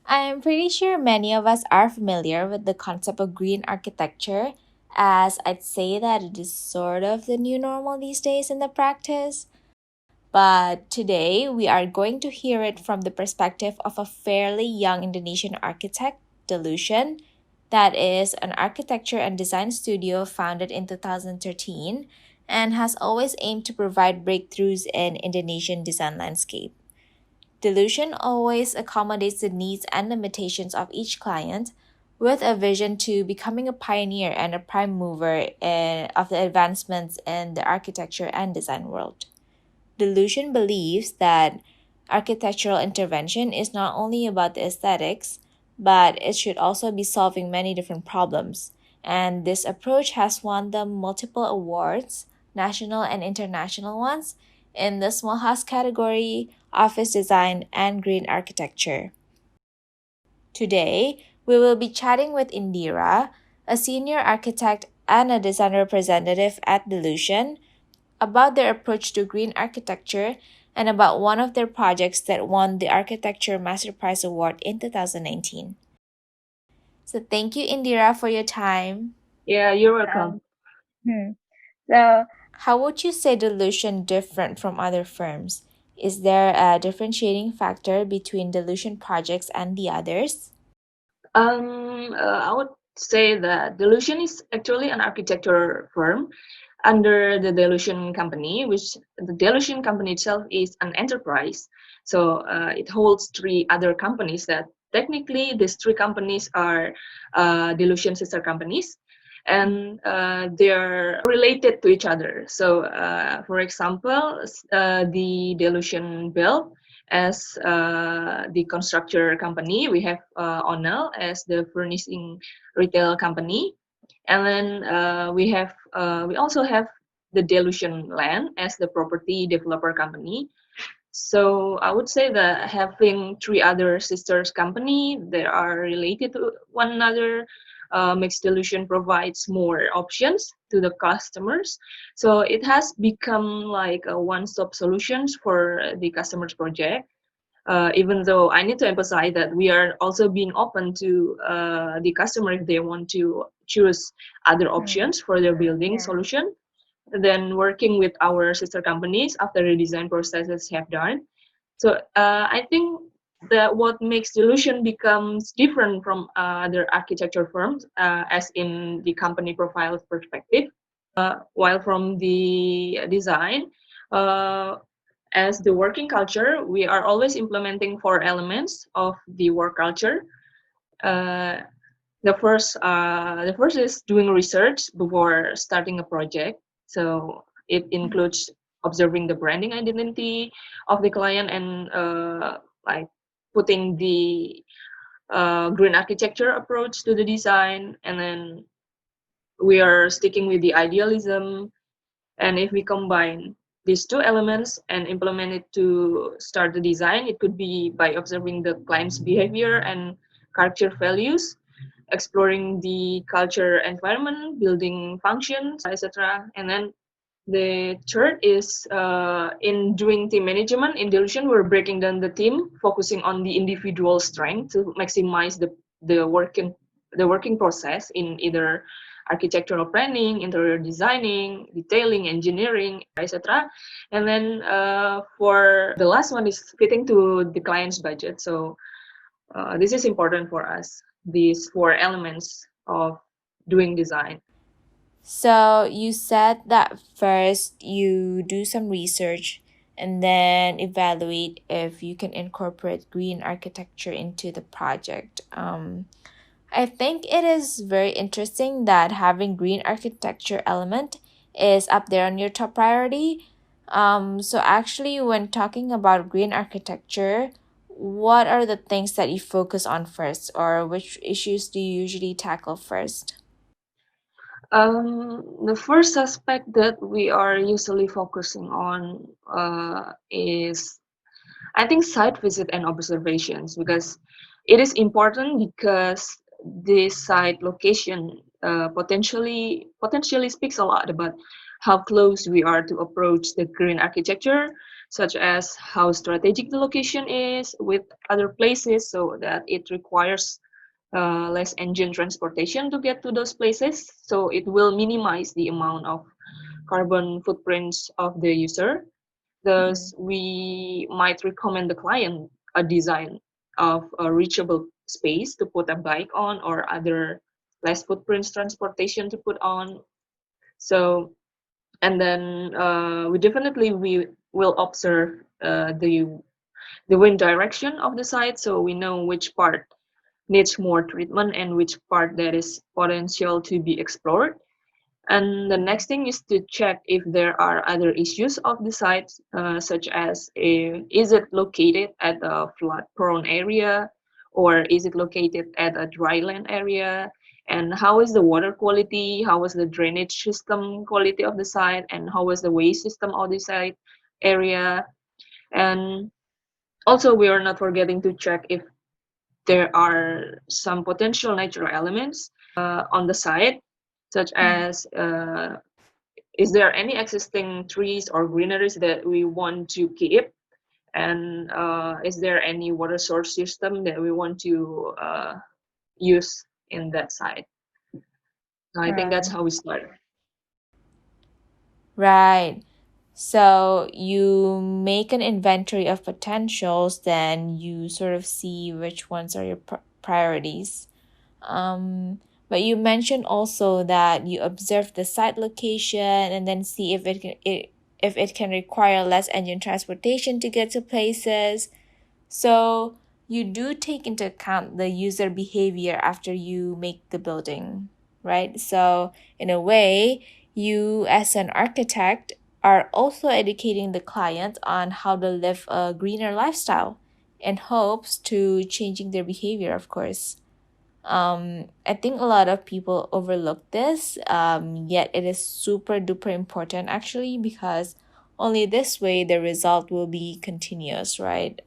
I'm pretty sure many of us are familiar with the concept of green architecture, as I'd say that it is sort of the new normal these days in the practice. But today we are going to hear it from the perspective of a fairly young Indonesian architect, Delution, that is an architecture and design studio founded in 2013 and has always aimed to provide breakthroughs in Indonesian design landscape. Delusion always accommodates the needs and limitations of each client with a vision to becoming a pioneer and a prime mover of the advancements in the architecture and design world. Delusion believes that architectural intervention is not only about the aesthetics, but it should also be solving many different problems. And this approach has won them multiple awards, national and international ones, in the small house category, office design, and green architecture. Today, we will be chatting with Indira, a senior architect and a design representative at Delusion, about their approach to green architecture and about one of their projects that won the Architecture Master Prize Award in 2019. So thank you, Indira, for your time. Yeah, you're welcome. Hmm. So, how would you say Delusion different from other firms? Is there a differentiating factor between Delusion projects and the others? I would say that Delusion is actually an architecture firm under the Delution company, which the Delution company itself is an enterprise. So it holds three other companies that technically these three companies are Delusion sister companies. And they're related to each other. So, for example, the Delusion Build as the constructor company. We have Onel as the furnishing retail company, and then we also have the Delusion Land as the property developer company. So I would say that having three other sisters company that are related to one another makes Delusion provides more options to the customers. So it has become like a one-stop solutions for the customers project. Even though I need to emphasize that we are also being open to the customer if they want to choose other options for their building solution, then working with our sister companies after the design processes have done. So I think that what makes Delusion becomes different from other architecture firms, as in the company profile perspective. While from the design, uh, as the working culture, we are always implementing four elements of the work culture. Uh, the first is doing research before starting a project. So it includes observing the branding identity of the client and like putting the green architecture approach to the design, and then we are sticking with the idealism. And if we combine these two elements and implement it to start the design, it could be by observing the client's behavior and culture values, exploring the culture environment, building functions, etc. And then the third is in doing team management. In Delusion, we're breaking down the team, focusing on the individual strength to maximize the working the working process in either architectural planning, interior designing, detailing, engineering, etc. And then for the last one is fitting to the client's budget. So this is important for us. These four elements of doing design. So you said that first you do some research and then evaluate if you can incorporate green architecture into the project. I think it is very interesting that having green architecture element is up there on your top priority. So actually, when talking about green architecture, what are the things that you focus on first, or which issues do you usually tackle first? The first aspect that we are usually focusing on is, I think, site visit and observations, because it is important because this site location potentially speaks a lot about how close we are to approach the green architecture. such as how strategic the location is with other places, so that it requires less engine transportation to get to those places. So it will minimize the amount of carbon footprints of the user. Thus, we might recommend the client a design of a reachable space to put a bike on or other less footprints transportation to put on. So, and then we will observe the wind direction of the site, so we know which part needs more treatment and which part that is potential to be explored. And the next thing is to check if there are other issues of the site, such as is it located at a flood-prone area, or is it located at a dryland area, and how is the water quality, how is the drainage system quality of the site, and how is the waste system of the site area. And also, we are not forgetting to check if there are some potential natural elements on the site, such as is there any existing trees or greeneries that we want to keep, and is there any water source system that we want to use in that site. So I think that's Right. how we start. Right. So you make an inventory of potentials, then you sort of see which ones are your priorities. But you mentioned also that you observe the site location and then see if it can require less engine transportation to get to places. So you do take into account the user behavior after you make the building, right? So in a way, you as an architect are also educating the client on how to live a greener lifestyle in hopes to changing their behavior, of course. I think a lot of people overlook this, yet it is super duper important actually because only this way the result will be continuous, right?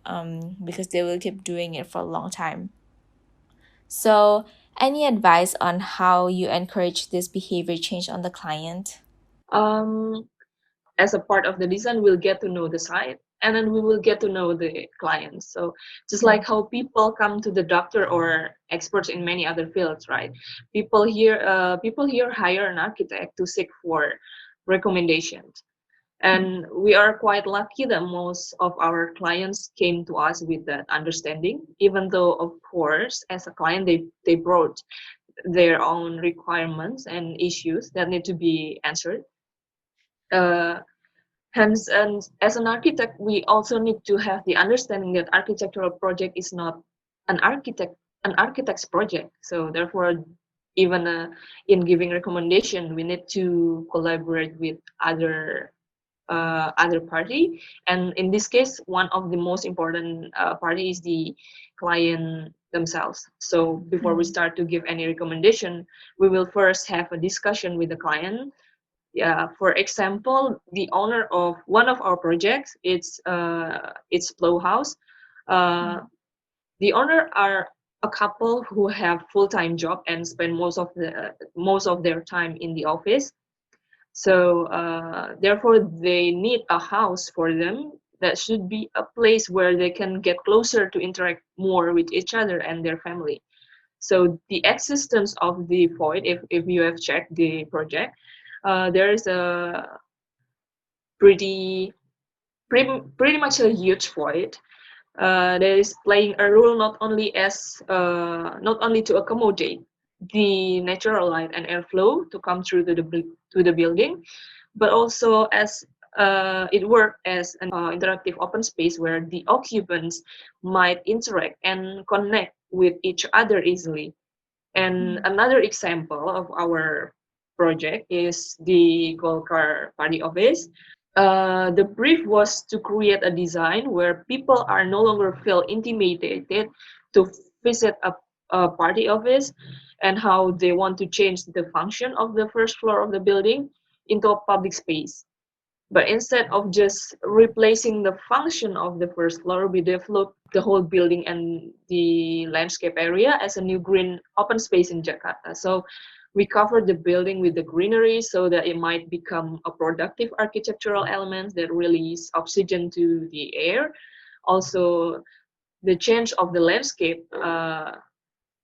Because they will keep doing it for a long time. So, any advice on how you encourage this behavior change on the client? Um, as a part of the design, we'll get to know the site, and then we will get to know the clients. So just like how people come to the doctor or experts in many other fields, right? People here hire an architect to seek for recommendations. And we are quite lucky that most of our clients came to us with that understanding, even though, of course, as a client, they brought their own requirements and issues that need to be answered. Uh, Hence, and as an architect, we also need to have the understanding that architectural project is not an architect an architect's project. So therefore, even in giving recommendation, we need to collaborate with other party. And in this case, one of the most important party is the client themselves. So before we start to give any recommendation, we will first have a discussion with the client. Yeah, for example, the owner of one of our projects, it's Flow House. Uh, the owner are a couple who have full-time job and spend most of their time in the office. So therefore, they need a house for them that should be a place where they can get closer to interact more with each other and their family. So the existence of the void, if you have checked the project, there is a pretty, pretty much a huge void that is playing a role not only to accommodate the natural light and airflow to come through to the building, but also as it worked as an interactive open space where the occupants might interact and connect with each other easily. And another example of our project is the Gold Car Party Office. The brief was to create a design where people are no longer feel intimidated to visit a party office, and how they want to change the function of the first floor of the building into a public space. But instead of just replacing the function of the first floor, we developed the whole building and the landscape area as a new green open space in Jakarta. So We cover the building with the greenery so that it might become a productive architectural element that release oxygen to the air. Also, the change of the landscape,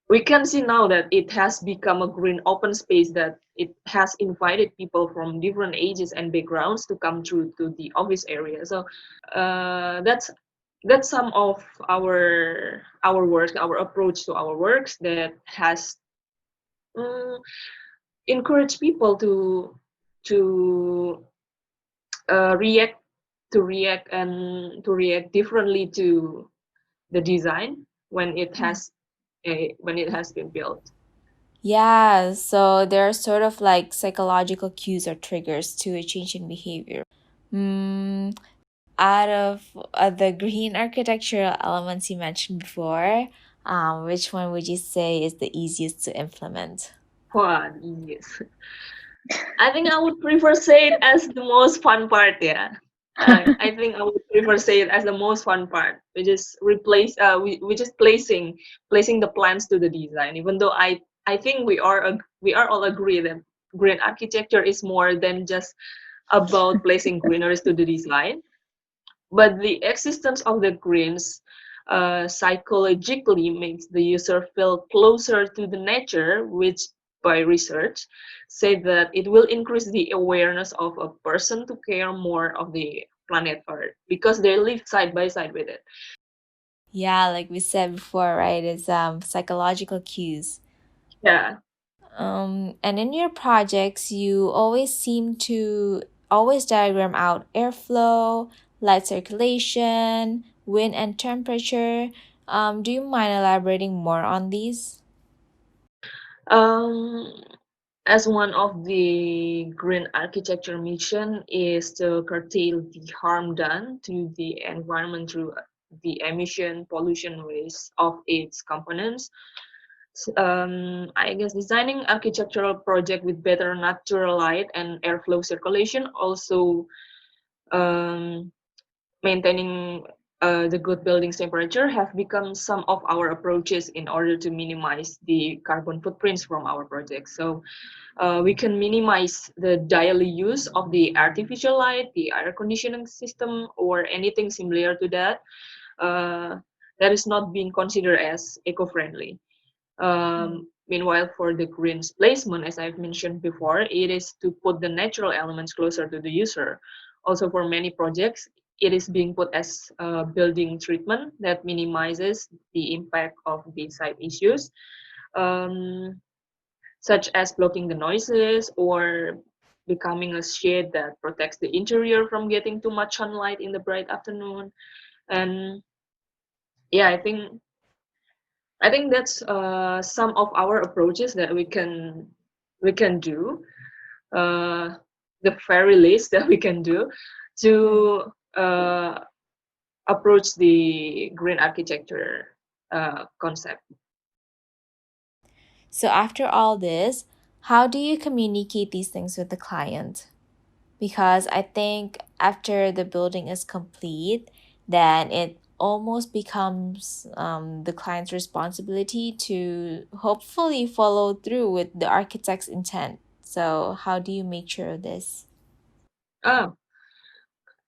we can see now that it has become a green open space, that it has invited people from different ages and backgrounds to come through to the office area. So that's some of our work, our approach to our works that has um, encouraged people to react to react differently to the design when it has when it has been built. Yeah, so there are sort of like psychological cues or triggers to a change in behavior. Mm, out of the green architectural elements you mentioned before, which one would you say is the easiest to implement? Wow, yes. I think I would prefer say it as the most fun part. Yeah, I think I would prefer say it as the most fun part, which is which is placing the plans to the design. Even though I think we are all agree that green architecture is more than just about placing greeneries to the design, but the existence of the greens psychologically makes the user feel closer to the nature, which by research say that it will increase the awareness of a person to care more of the planet Earth because they live side by side with it. Yeah, like we said before, right? It's psychological cues. Yeah. And in your projects, you always seem to always diagram out airflow, light circulation, wind and temperature. Do you mind elaborating more on these? Um, as one of the green architecture mission is to curtail the harm done to the environment through the emission pollution waste of its components. I guess designing architectural project with better natural light and airflow circulation, also um, maintaining the good building's temperature have become some of our approaches in order to minimize the carbon footprints from our projects. So we can minimize the daily use of the artificial light, the air conditioning system, or anything similar to that that is not being considered as eco-friendly. Meanwhile, for the greens placement, as I've mentioned before, it is to put the natural elements closer to the user. Also, for many projects, it is being put as a building treatment that minimizes the impact of the site issues, um, such as blocking the noises or becoming a shade that protects the interior from getting too much sunlight in the bright afternoon. And yeah, I think that's some of our approaches that we can do, uh, the very least that we can do to approach the green architecture concept. So, after all this, how do you communicate these things with the client? Because I think after the building is complete, then it almost becomes the client's responsibility to hopefully follow through with the architect's intent. So, how do you make sure of this? Oh,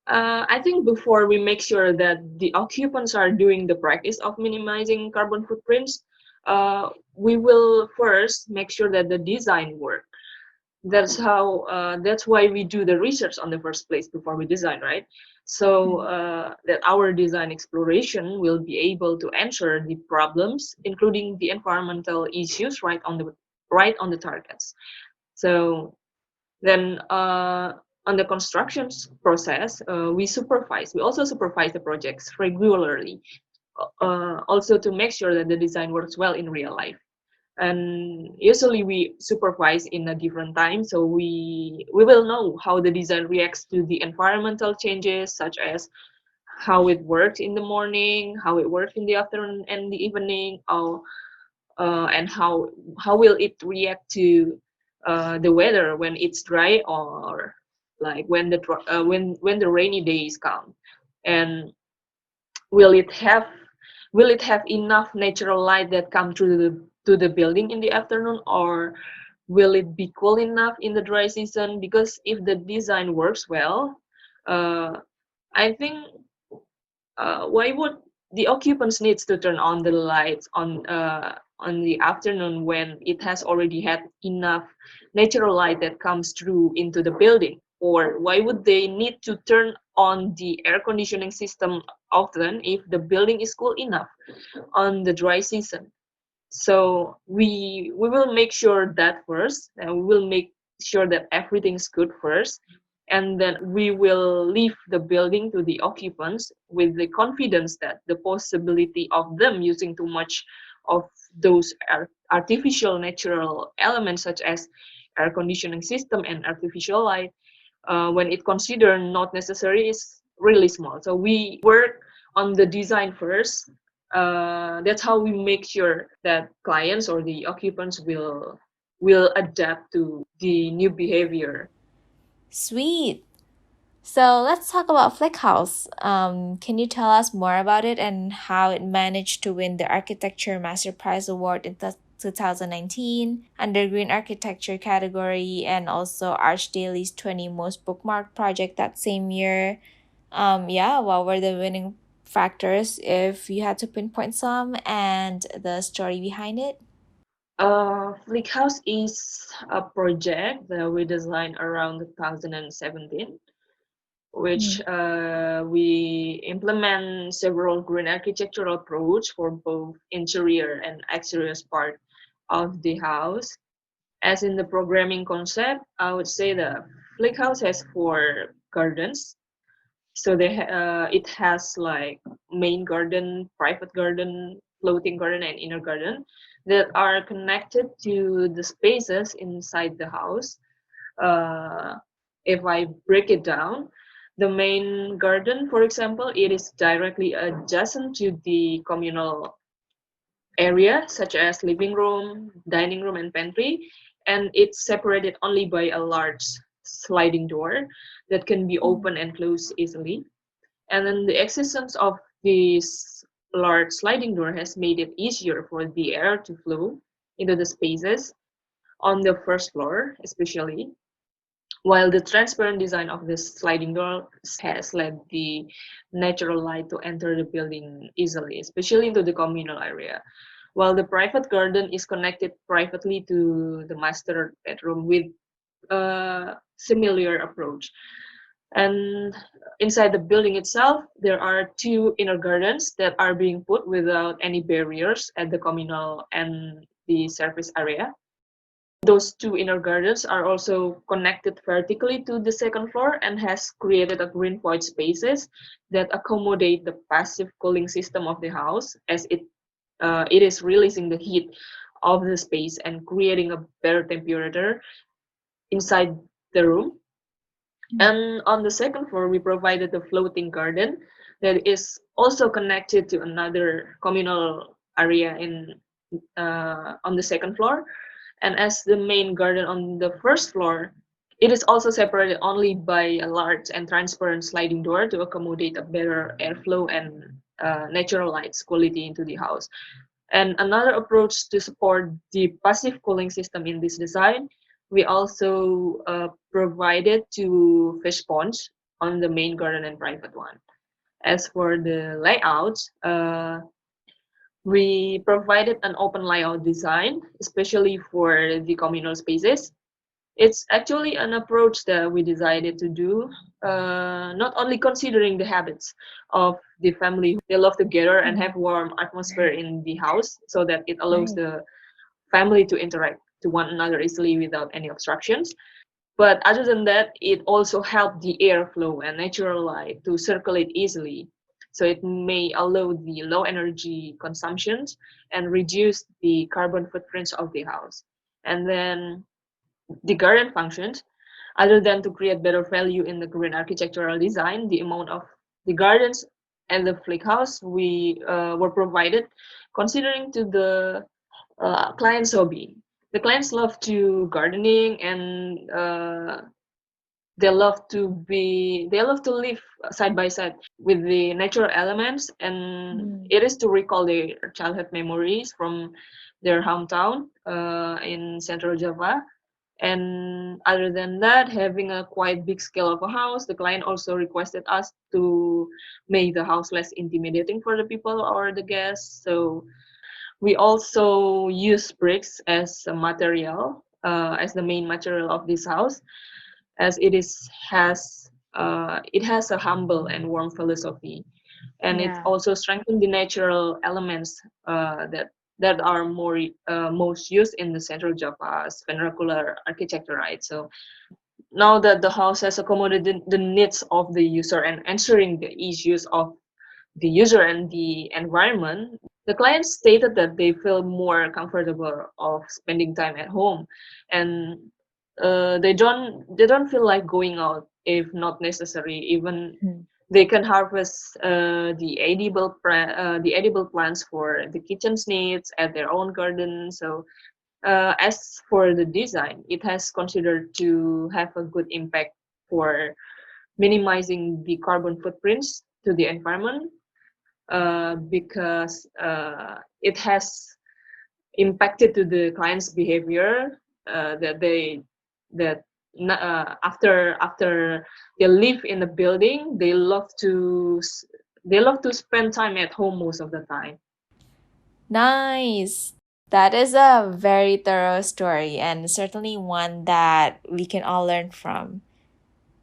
I think before we make sure that the occupants are doing the practice of minimizing carbon footprints, we will first make sure that the design works. That's why we do the research on the first place before we design, right? So that our design exploration will be able to answer the problems, including the environmental issues, right on the targets. So then on the construction process, we also supervise the projects regularly, also to make sure that the design works well in real life. And usually we supervise in a different time, so we will know how the design reacts to the environmental changes, such as how it works in the morning, how it works in the afternoon and the evening, and how will it react to the weather when it's dry, or like when the rainy days come, and will it have will it have enough natural light that come through the to the building in the afternoon, or will it be cool enough in the dry season? Because if the design works well, uh, I think why would the occupants needs to turn on the lights on the afternoon when it has already had enough natural light that comes through into the building? Or why would they need to turn on the air conditioning system often if the building is cool enough on the dry season? So we will make sure that first, and we will make sure that everything's good first, and then we will leave the building to the occupants with the confidence that the possibility of them using too much of those artificial natural elements such as air conditioning system and artificial light, when it considered not necessary, is really small. So we work on the design first. That's how we make sure that clients or the occupants will adapt to the new behavior. Sweet. So let's talk about Flick House. Can you tell us more about it and how it managed to win the Architecture Master Prize Award in 2019 under Green Architecture category, and also ArchDaily's 20 Most Bookmarked Project that same year? Yeah, what were the winning factors if you had to pinpoint some and the story behind it? Flick House is a project that we designed around 2017, which we implement several green architectural approach for both interior and exterior part of the house. As in the programming concept, I would say the Flick House has 4 gardens. So it has like main garden, private garden, floating garden, and inner garden that are connected to the spaces inside the house. uh, if I break it down, the main garden, for example, it is directly adjacent to the communal area, such as living room, dining room, and pantry, and it's separated only by a large sliding door that can be opened and closed easily. And then the existence of this large sliding door has made it easier for the air to flow into the spaces on the first floor, especially, while the transparent design of the sliding door has let the natural light to enter the building easily, especially into the communal area. While the private garden is connected privately to the master bedroom with a similar approach. And inside the building itself, there are 2 inner gardens that are being put without any barriers at the communal and the surface area. Those 2 inner gardens are also connected vertically to the second floor and has created a green void spaces that accommodate the passive cooling system of the house, as it is releasing the heat of the space and creating a better temperature inside the room. And on the second floor, we provided a floating garden that is also connected to another communal area on the second floor. And as the main garden on the first floor, it is also separated only by a large and transparent sliding door to accommodate a better airflow and natural lights quality into the house. And another approach to support the passive cooling system in this design, we also provided 2 fish ponds on the main garden and private one. As for the layout, we provided an open layout design, especially for the communal spaces. It's actually an approach that we decided to do, not only considering the habits of the family. They love to gather and have warm atmosphere in the house so that it allows the family to interact to one another easily without any obstructions. But other than that, it also helped the airflow and natural light to circulate easily. So it may allow the low energy consumptions and reduce the carbon footprints of the house. And then the garden functions, other than to create better value in the green architectural design, the amount of the gardens and the flick house we were provided considering to the client's hobby. The clients love to gardening and they love to live side by side with the natural elements, and it is to recall their childhood memories from their hometown in Central Java. And other than that, having a quite big scale of a house, the client also requested us to make the house less intimidating for the people or the guests. So we also use bricks as a material, as the main material of this house, as it has a humble and warm philosophy, and it Yeah. also strengthens the natural elements that are most used in the Central Java's vernacular architecture, right? So now that the house has accommodated the needs of the user and answering the issues of the user and the environment, the clients stated that they feel more comfortable of spending time at home, and they don't feel like going out if not necessary. Even Hmm. they can harvest the edible plants for the kitchen's needs at their own garden. So as for the design, it has considered to have a good impact for minimizing the carbon footprints to the environment, because it has impacted to the client's behavior, that that after they live in a building, they love to spend time at home most of the time. Nice. That is a very thorough story and certainly one that we can all learn from.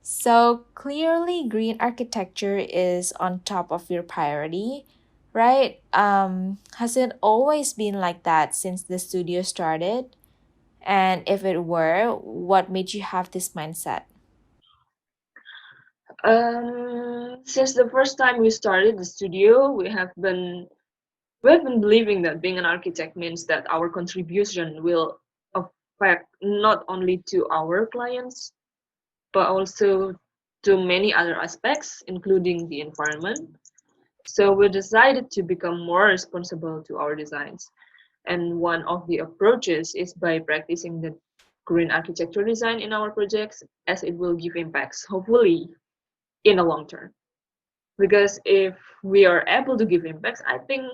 So clearly, green architecture is on top of your priority, right? Has it always been like that since the studio started? And if it were, what made you have this mindset? Since the first time we started the studio, we have been believing that being an architect means that our contribution will affect not only to our clients, but also to many other aspects, including the environment. So we decided to become more responsible to our designs. And one of the approaches is by practicing the green architecture design in our projects, as it will give impacts, hopefully, in the long term. Because if we are able to give impacts, I think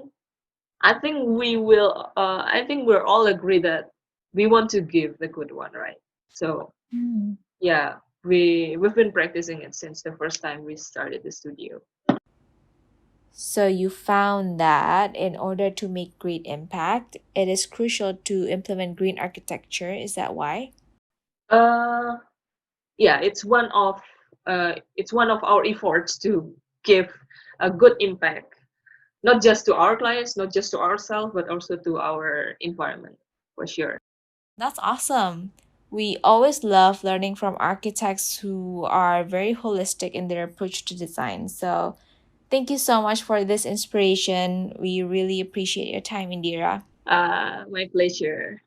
we're all agree that we want to give the good one, right? So Hmm. yeah, we've been practicing it since the first time we started the studio. So you found that in order to make great impact, it is crucial to implement green architecture. Is that why? Uh, yeah, it's one of our efforts to give a good impact, not just to our clients, not just to ourselves, but also to our environment, for sure. That's awesome. We always love learning from architects who are very holistic in their approach to design. So, thank you so much for this inspiration. We really appreciate your time, Indira. My pleasure.